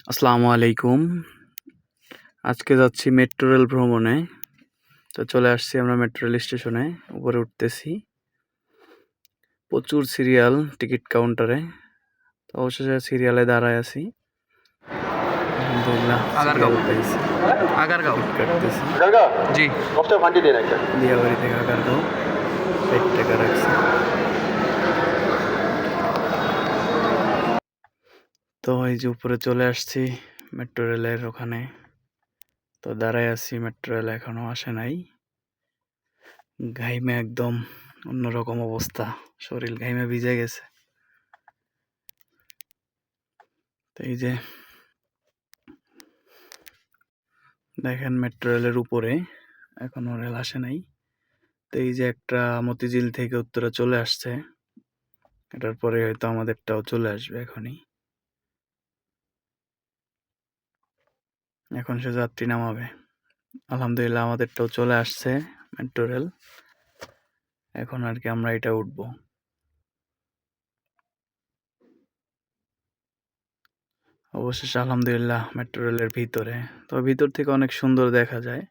আসসালামু আলাইকুম। আজকে যাচ্ছি মেট্রো রেল ভ্রমণে। তো চলে আসছি আমরা মেট্রো রেল স্টেশনে। উপরে উঠতেছি। প্রচুর সিরিয়াল টিকিট কাউন্টারে। তো অবশেষে সিরিয়ালে দাঁড়ায় আছি। আলহামদুলিল্লাহ সিরিয়াল পাইছি। আগারগাঁও টিকিট কাটতেছি। জি দিয়াবাড়ি থেকে আগারগাঁও ৬০ টাকা রাখছি। তো এই যে উপরে চলে আসছি মেট্রো রেলের ওখানে। তো দাঁড়ায় আছি, মেট্রো রেল এখনো আসে নাই। ঘাইমে একদম অন্যরকম অবস্থা, শরীর ঘাইমে ভিজে গেছে। তো এই যে দেখেন মেট্রো রেলের উপরে এখনো রেল আসে নাই। তো এই যে একটা মতিঝিল থেকে উত্তরা চলে আসছে, এটার পরে হয়তো আমাদেরটাও চলে আসবে এখনই। এখন সে যাত্রী নামাবে। আলহামদুলিল্লাহ আমাদেরটাও চলে আসছে মেট্রো রেল। এখন আর কি আমরা এটা উঠবো। অবশেষে আলহামদুলিল্লাহ মেট্রো রেলের ভিতরে। তো ভিতর থেকে অনেক সুন্দর দেখা যায়।